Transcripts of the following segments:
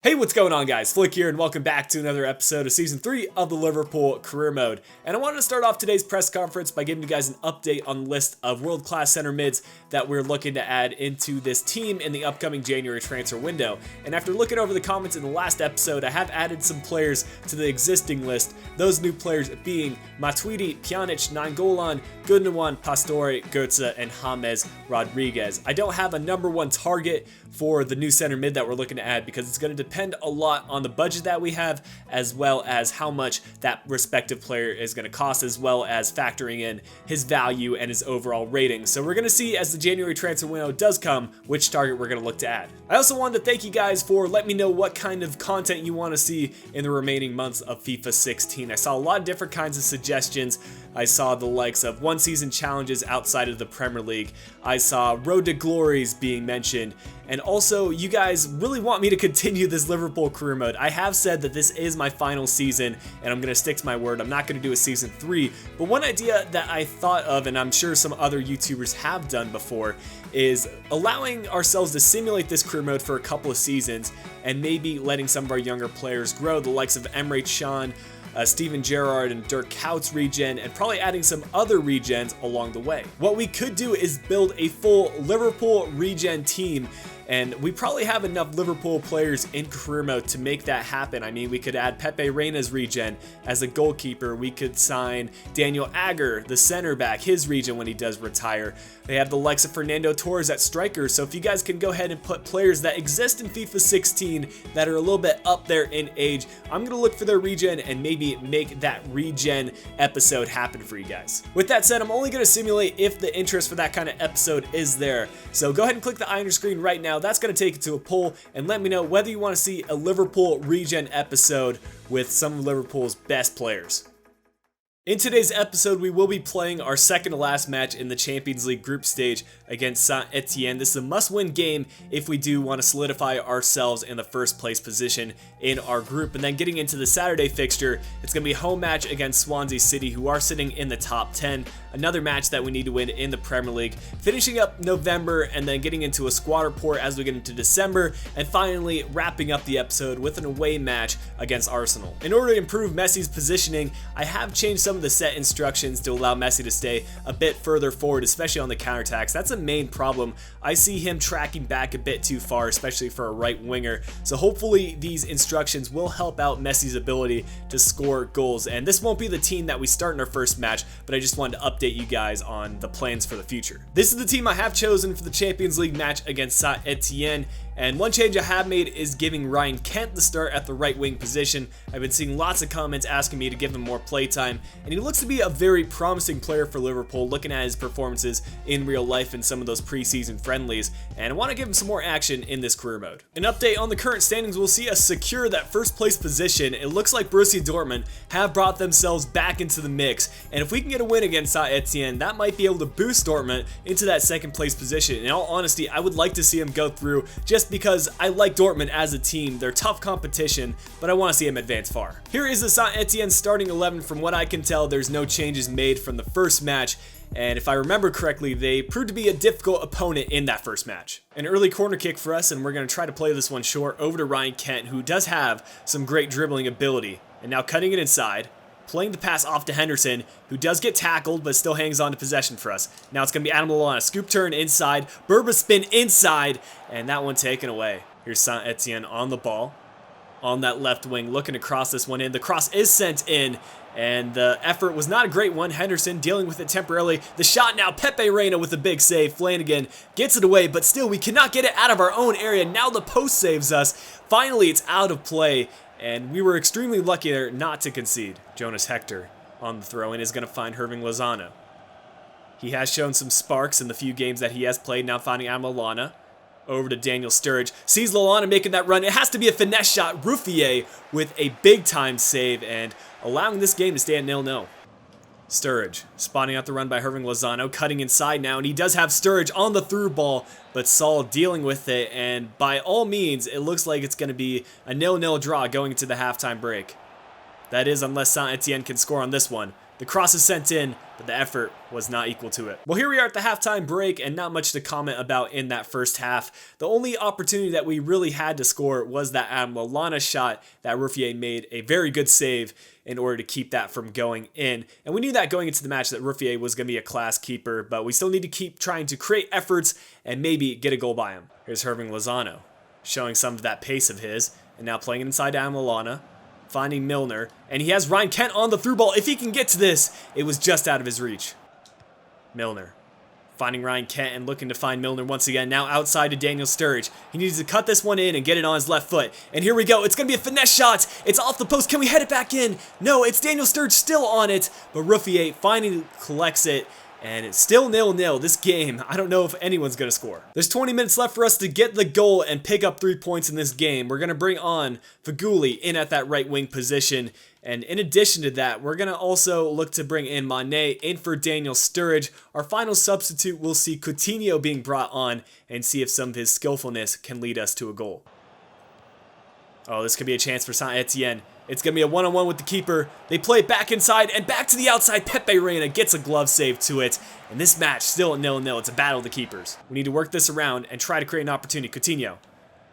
Hey, what's going on, guys? Flick here, and welcome back to another episode of Season 3 of the Liverpool Career Mode. And I wanted to start off today's press conference by giving you guys an update on the list of world-class center mids that we're looking to add into this team in the upcoming January transfer window. And after looking over the comments in the last episode, I have added some players to the existing list, those new players being Matuidi, Pjanic, Nainggolan, Gundogan, Pastore, Götze, and James Rodriguez. I don't have a number one target for the new center mid that we're looking to add because it's going to depend a lot on the budget that we have, as well as how much that respective player is going to cost, as well as factoring in his value and his overall rating. So we're going to see, as the January transfer window does come, which target we're going to look to add. I also wanted to thank you guys for letting me know what kind of content you want to see in the remaining months of FIFA 16. I saw a lot of different kinds of suggestions. I saw the likes of one-season challenges outside of the Premier League. I saw Road to Glories being mentioned. And also, you guys really want me to continue this Liverpool career mode. I have said that this is my final season, and I'm going to stick to my word. I'm not going to do a season 3. But one idea that I thought of, and I'm sure some other YouTubers have done before, is allowing ourselves to simulate this career mode for a couple of seasons, and maybe letting some of our younger players grow, the likes of Emre Can, Steven Gerrard and Dirk Kuyt's regen, and probably adding some other regens along the way. What we could do is build a full Liverpool regen team, and we probably have enough Liverpool players in career mode to make that happen. I mean, we could add Pepe Reina's regen as a goalkeeper. We could sign Daniel Agger, the center back, his regen when he does retire. They have the likes of Fernando Torres at striker, so if you guys can go ahead and put players that exist in FIFA 16 that are a little bit up there in age, I'm going to look for their regen and maybe make that regen episode happen for you guys. With that said, I'm only going to simulate if the interest for that kind of episode is there. So go ahead and click the eye on your screen right now. That's going to take it to a poll and let me know whether you want to see a Liverpool regen episode with some of Liverpool's best players. In today's episode, we will be playing our second to last match in the Champions League group stage against Saint-Etienne. This is a must-win game if we do want to solidify ourselves in the first place position in our group. And then getting into the Saturday fixture, it's going to be a home match against Swansea City, who are sitting in the top 10. Another match that we need to win in the Premier League. Finishing up November and then getting into a squad report as we get into December. And finally, wrapping up the episode with an away match against Arsenal. In order to improve Messi's positioning, I have changed some of the set instructions to allow Messi to stay a bit further forward, especially on the counterattacks. That's a main problem. I see him tracking back a bit too far, especially for a right winger. So hopefully these instructions will help out Messi's ability to score goals. And this won't be the team that we start in our first match, but I just wanted to update you guys on the plans for the future. This is the team I have chosen for the Champions League match against Saint-Etienne. And one change I have made is giving Ryan Kent the start at the right wing position. I've been seeing lots of comments asking me to give him more playtime, and he looks to be a very promising player for Liverpool, looking at his performances in real life in some of those preseason friendlies, and I want to give him some more action in this career mode. An update on the current standings, we'll see us secure that first place position. It looks like Borussia Dortmund have brought themselves back into the mix, and if we can get a win against Saint-Etienne, that might be able to boost Dortmund into that second place position. In all honesty, I would like to see him go through just because I like Dortmund as a team. They're tough competition, but I want to see him advance far. Here is the Saint-Etienne starting 11. From what I can tell, there's no changes made from the first match, and if I remember correctly, they proved to be a difficult opponent in that first match. An early corner kick for us, and we're going to try to play this one short over to Ryan Kent, who does have some great dribbling ability. And now cutting it inside, playing the pass off to Henderson, who does get tackled but still hangs on to possession for us. Now it's going to be Adam Lallana. Scoop turn inside, Berba spin inside, and that one taken away. Here's Saint-Etienne on the ball, on that left wing, looking to cross this one in. The cross is sent in, and the effort was not a great one. Henderson dealing with it temporarily. The shot now, Pepe Reina with a big save. Flanagan gets it away, but still we cannot get it out of our own area. Now the post saves us. Finally, it's out of play, and we were extremely lucky there not to concede. Jonas Hector on the throw in is going to find Hirving Lozano. He has shown some sparks in the few games that he has played. Now finding Adam Lallana. Over to Daniel Sturridge. Sees Lallana making that run. It has to be a finesse shot. Ruffier with a big-time save and allowing this game to stay at 0-0. Sturridge spotting out the run by Hirving Lozano. Cutting inside now, and he does have Sturridge on the through ball, but Saul dealing with it, and by all means, it looks like it's going to be a 0-0 draw going into the halftime break. That is, unless Saint-Etienne can score on this one. The cross is sent in, but the effort was not equal to it. Well, here we are at the halftime break, and not much to comment about in that first half. The only opportunity that we really had to score was that Adam Lallana shot that Ruffier made a very good save in order to keep that from going in. And we knew that going into the match that Ruffier was going to be a class keeper, but we still need to keep trying to create efforts and maybe get a goal by him. Here's Herving Lozano, showing some of that pace of his, and now playing inside Adam Lallana, finding Milner, and he has Ryan Kent on the through ball. If he can get to this, it was just out of his reach. Milner, finding Ryan Kent and looking to find Milner once again, now outside to Daniel Sturridge. He needs to cut this one in and get it on his left foot. And here we go, it's going to be a finesse shot. It's off the post, can we head it back in? No, it's Daniel Sturridge still on it, but Ruffier finally collects it. And it's still 0-0. This game, I don't know if anyone's going to score. There's 20 minutes left for us to get the goal and pick up 3 points in this game. We're going to bring on Faguli in at that right wing position. And in addition to that, we're going to also look to bring in Mane in for Daniel Sturridge. Our final substitute, we'll see Coutinho being brought on and see if some of his skillfulness can lead us to a goal. Oh, this could be a chance for Saint Etienne. It's going to be a one-on-one with the keeper. They play it back inside and back to the outside. Pepe Reina gets a glove save to it. And this match still at 0-0. It's a battle of the keepers. We need to work this around and try to create an opportunity. Coutinho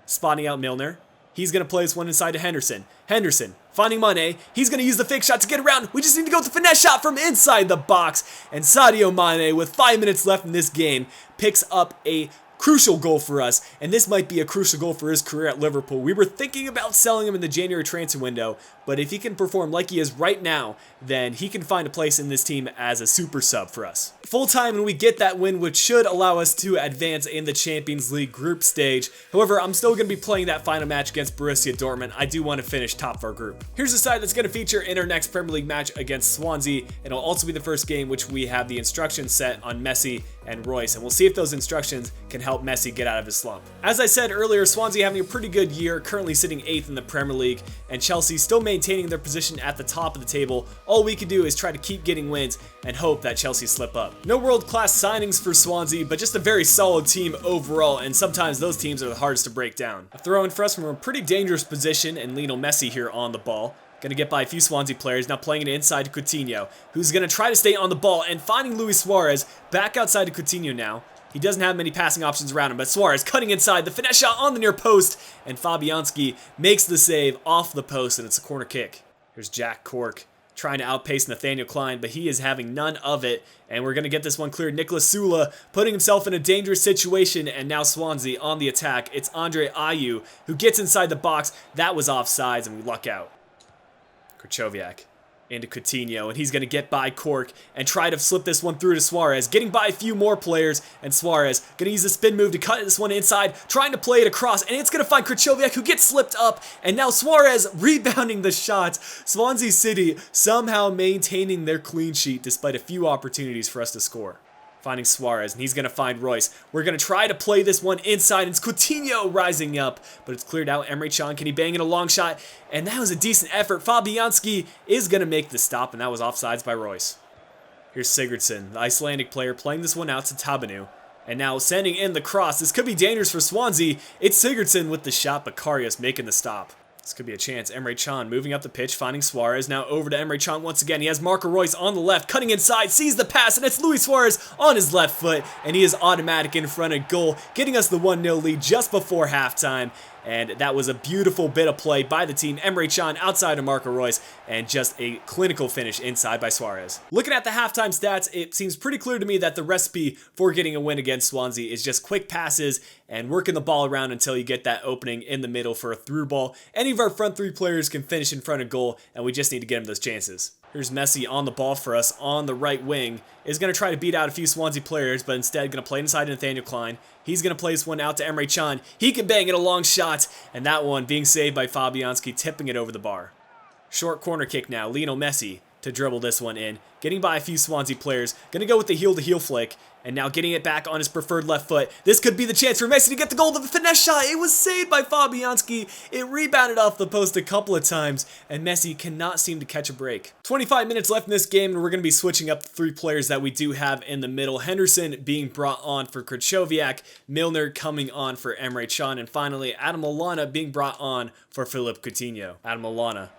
spotting out Milner. He's going to play this one inside to Henderson. Henderson finding Mane. He's going to use the fake shot to get around. We just need to go with the finesse shot from inside the box. And Sadio Mane, with 5 minutes left in this game, picks up a crucial goal for us, and this might be a crucial goal for his career at Liverpool. We were thinking about selling him in the January transfer window, but if he can perform like he is right now, then he can find a place in this team as a super sub for us. Full time, and we get that win, which should allow us to advance in the Champions League group stage. However, I'm still going to be playing that final match against Borussia Dortmund. I do want to finish top of our group. Here's the side that's going to feature in our next Premier League match against Swansea, and it'll also be the first game which we have the instructions set on Messi and Royce, and we'll see if those instructions can help Messi get out of his slump. As I said earlier, Swansea having a pretty good year, currently sitting 8th in the Premier League, and Chelsea still maintaining their position at the top of the table. All we can do is try to keep getting wins and hope that Chelsea slip up. No world-class signings for Swansea, but just a very solid team overall, and sometimes those teams are the hardest to break down. A throw in for us from a pretty dangerous position, and Lionel Messi here on the ball. Going to get by a few Swansea players, now playing it inside to Coutinho, who's going to try to stay on the ball, and finding Luis Suarez back outside to Coutinho now. He doesn't have many passing options around him, but Suarez cutting inside, the finesse shot on the near post, and Fabianski makes the save off the post, and it's a corner kick. Here's Jack Cork trying to outpace Nathaniel Klein, but he is having none of it, and we're going to get this one cleared. Nicolas Sula putting himself in a dangerous situation, and now Swansea on the attack. It's Andre Ayew who gets inside the box. That was offsides, and we luck out. Krychowiak into Coutinho, and he's going to get by Cork and try to slip this one through to Suarez, getting by a few more players, and Suarez going to use the spin move to cut this one inside, trying to play it across, and it's going to find Krychowiak, who gets slipped up, and now Suarez rebounding the shot. Swansea City somehow maintaining their clean sheet despite a few opportunities for us to score. Finding Suarez, and he's going to find Royce. We're going to try to play this one inside, and it's Coutinho rising up, but it's cleared out. Emre Can, can he bang in a long shot? And that was a decent effort. Fabianski is going to make the stop, and that was offsides by Royce. Here's Sigurdsson, the Icelandic player, playing this one out to Tabanu. And now sending in the cross. This could be dangerous for Swansea. It's Sigurdsson with the shot, but Karius making the stop. This could be a chance. Emre Can moving up the pitch, finding Suarez. Now over to Emre Can once again. He has Marco Royce on the left, cutting inside, sees the pass, and it's Luis Suarez on his left foot, and he is automatic in front of goal, getting us the 1-0 lead just before halftime. And that was a beautiful bit of play by the team. Emre Can outside of Marco Royce, and just a clinical finish inside by Suarez. Looking at the halftime stats, it seems pretty clear to me that the recipe for getting a win against Swansea is just quick passes and working the ball around until you get that opening in the middle for a through ball. Any of our front three players can finish in front of goal, and we just need to get them those chances. Here's Messi on the ball for us on the right wing. Is going to try to beat out a few Swansea players, but instead going to play inside to Nathaniel Klein. He's going to play this one out to Emre Can. He can bang it a long shot, and that one being saved by Fabianski, tipping it over the bar. Short corner kick now. Lionel Messi to dribble this one in. Getting by a few Swansea players. Going to go with the heel-to-heel flick. And now getting it back on his preferred left foot. This could be the chance for Messi to get the goal. The finesse shot. It was saved by Fabianski. It rebounded off the post a couple of times. And Messi cannot seem to catch a break. 25 minutes left in this game. And we're going to be switching up the three players that we do have in the middle. Henderson being brought on for Krychowiak. Milner coming on for Emre Can. And finally, Adam Lallana being brought on for Philippe Coutinho. Adam Lallana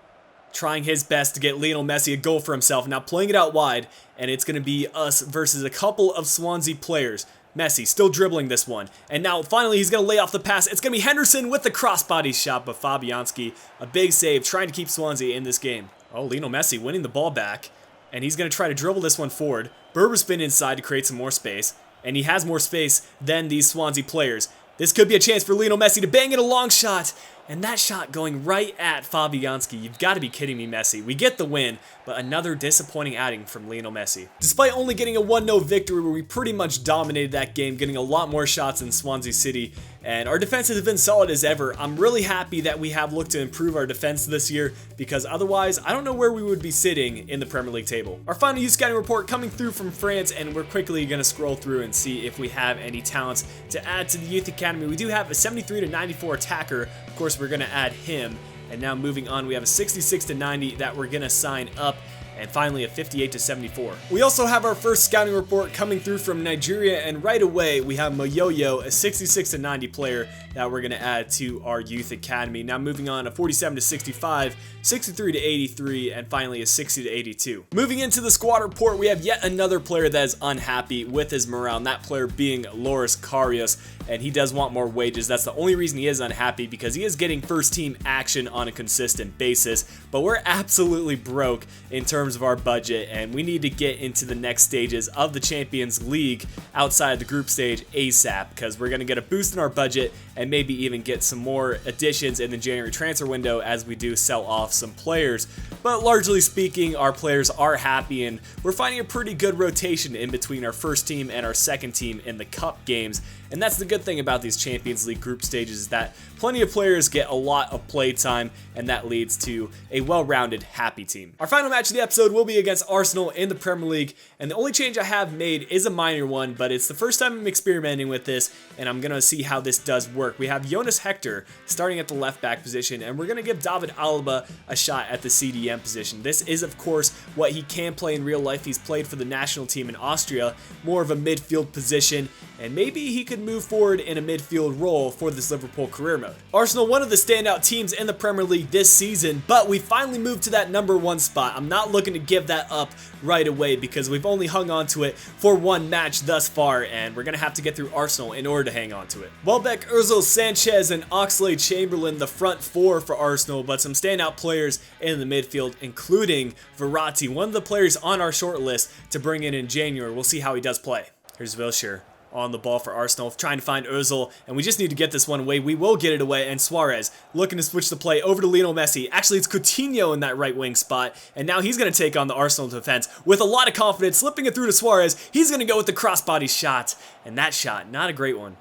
trying his best to get Lionel Messi a goal for himself. Now playing it out wide, and it's going to be us versus a couple of Swansea players. Messi still dribbling this one. And now finally he's going to lay off the pass. It's going to be Henderson with the crossbody shot, but Fabianski, a big save, trying to keep Swansea in this game. Oh, Lionel Messi winning the ball back. And he's going to try to dribble this one forward. Berber's been inside to create some more space. And he has more space than these Swansea players. This could be a chance for Lionel Messi to bang in a long shot. And that shot going right at Fabianski. You've got to be kidding me, Messi. We get the win, but another disappointing outing from Lionel Messi. Despite only getting a 1-0 victory where we pretty much dominated that game, getting a lot more shots than Swansea City, and our defenses have been solid as ever, I'm really happy that we have looked to improve our defense this year, because otherwise, I don't know where we would be sitting in the Premier League table. Our final youth scouting report coming through from France, and we're quickly going to scroll through and see if we have any talents to add to the youth academy. We do have a 73 to 94 attacker. Of course, we're going to add him. And now moving on, we have a 66 to 90 that we're going to sign up. And finally a 58 to 74. We also have our first scouting report coming through from Nigeria, and right away we have Moyoyo, a 66 to 90 player that we're going to add to our youth academy. Now moving on, a 47 to 65, 63 to 83, and finally a 60 to 82. Moving into the squad report, we have yet another player that is unhappy with his morale, and that player being Loris Karius, and he does want more wages. That's the only reason he is unhappy, because he is getting first team action on a consistent basis, but we're absolutely broke in terms of our budget, and we need to get into the next stages of the Champions League outside of the group stage ASAP, because we're going to get a boost in our budget and maybe even get some more additions in the January transfer window as we do sell off some players. But largely speaking, our players are happy, and we're finding a pretty good rotation in between our first team and our second team in the cup games. And that's the good thing about these Champions League group stages, is that plenty of players get a lot of play time, and that leads to a well-rounded, happy team. Our final match of the episode will be against Arsenal in the Premier League, and the only change I have made is a minor one, but it's the first time I'm experimenting with this, and I'm going to see how this does work. We have Jonas Hector starting at the left back position, and we're going to give David Alaba a shot at the CDM position. This is, of course, what he can play in real life. He's played for the national team in Austria, more of a midfield position, and maybe he could move forward in a midfield role for this Liverpool career mode. Arsenal, one of the standout teams in the Premier League this season, but we finally moved to that #1 spot. I'm not looking to give that up right away, because we've only hung on to it for one match thus far, and we're going to have to get through Arsenal in order to hang on to it. Welbeck, Ozil, Sanchez, and Oxlade-Chamberlain, the front four for Arsenal, but some standout players in the midfield, including Verratti, one of the players on our short list to bring in January. We'll see how he does play. Here's Wilshere on the ball for Arsenal, trying to find Ozil, and we just need to get this one away. We will get it away, and Suarez looking to switch the play over to Lionel Messi. Actually, it's Coutinho in that right wing spot, and now he's going to take on the Arsenal defense with a lot of confidence, slipping it through to Suarez. He's going to go with the crossbody shot, and that shot, not a great one.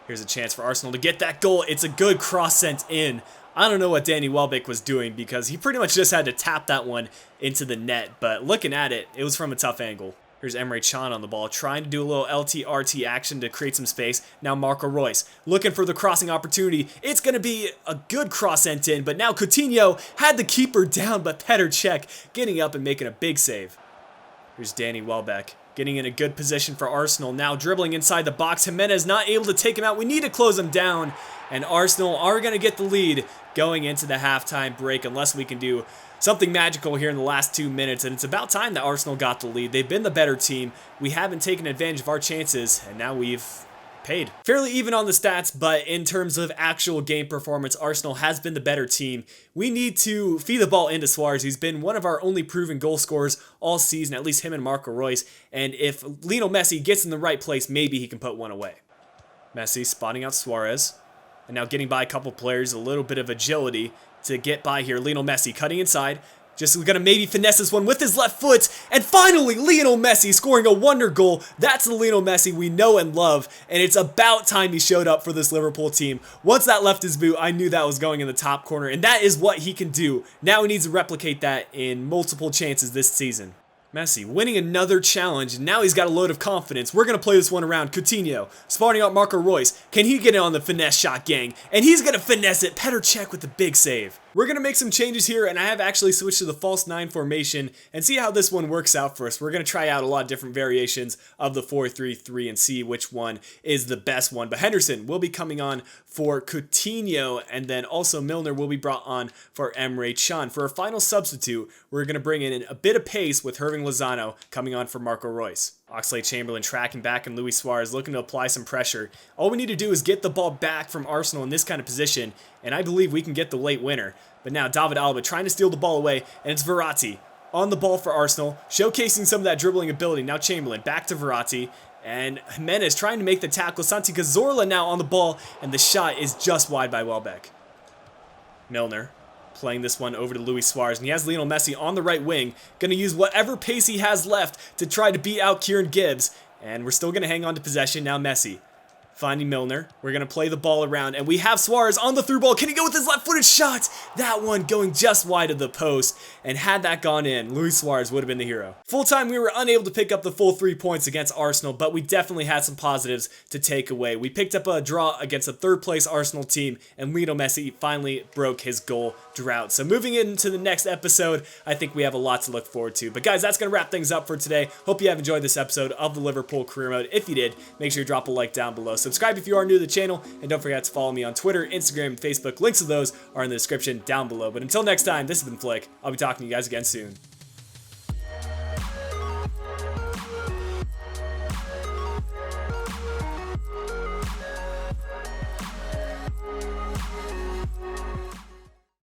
Here's a chance for Arsenal to get that goal. It's a good cross sent in. I don't know what Danny Welbeck was doing, because he pretty much just had to tap that one into the net, but looking at it, it was from a tough angle. Here's Emre Can on the ball, trying to do a little LT-RT action to create some space. Now Marco Reus looking for the crossing opportunity. It's going to be a good cross sent in, but now Coutinho had the keeper down, but Petr Cech getting up and making a big save. Here's Danny Welbeck getting in a good position for Arsenal. Now dribbling inside the box. Jimenez not able to take him out. We need to close him down, and Arsenal are going to get the lead going into the halftime break, unless we can do something magical here in the last 2 minutes, and it's about time that Arsenal got the lead. They've been the better team. We haven't taken advantage of our chances, and now we've paid. Fairly even on the stats, but in terms of actual game performance, Arsenal has been the better team. We need to feed the ball into Suarez. He's been one of our only proven goal scorers all season, at least him and Marco Reus, and if Lionel Messi gets in the right place, maybe he can put one away. Messi spotting out Suarez, and now getting by a couple players, a little bit of agility to get by here. Lionel Messi cutting inside, just gonna maybe finesse this one with his left foot, and finally Lionel Messi scoring a wonder goal. That's the Lionel Messi we know and love, and it's about time he showed up for this Liverpool team. Once that left his boot, I knew that was going in the top corner, and that is what he can do. Now he needs to replicate that in multiple chances this season. Messi winning another challenge, and now he's got a load of confidence. We're going to play this one around. Coutinho spotting out Marco Reus. Can he get it on the finesse shot, gang? And he's going to finesse it. Petr Cech with the big save. We're going to make some changes here, and I have actually switched to the false 9 formation and see how this one works out for us. We're going to try out a lot of different variations of the 4-3-3 and see which one is the best one. But Henderson will be coming on for Coutinho, and then also Milner will be brought on for Emre Can. For our final substitute, we're going to bring in a bit of pace with Hirving Lozano coming on for Marco Reus. Oxlade-Chamberlain tracking back, and Luis Suarez looking to apply some pressure. All we need to do is get the ball back from Arsenal in this kind of position, and I believe we can get the late winner. But now David Alaba trying to steal the ball away, and it's Verratti on the ball for Arsenal, showcasing some of that dribbling ability. Now Chamberlain back to Verratti, and Jimenez trying to make the tackle. Santi Cazorla now on the ball, and the shot is just wide by Welbeck. Milner playing this one over to Luis Suarez, and he has Lionel Messi on the right wing, going to use whatever pace he has left to try to beat out Kieran Gibbs, and we're still going to hang on to possession. Now Messi finding Milner. We're going to play the ball around, and we have Suarez on the through ball. Can he go with his left-footed shot? That one going just wide of the post, and had that gone in, Luis Suarez would have been the hero. Full time, we were unable to pick up the full 3 points against Arsenal, but we definitely had some positives to take away. We picked up a draw against a third-place Arsenal team, and Lionel Messi finally broke his goal drought. So moving into the next episode, I think we have a lot to look forward to. But guys, that's going to wrap things up for today. Hope you have enjoyed this episode of the Liverpool Career Mode. If you did, make sure you drop a like down below. Subscribe if you are new to the channel, and don't forget to follow me on Twitter, Instagram, and Facebook. Links to those are in the description down below. But until next time, this has been Flick. I'll be talking to you guys again soon.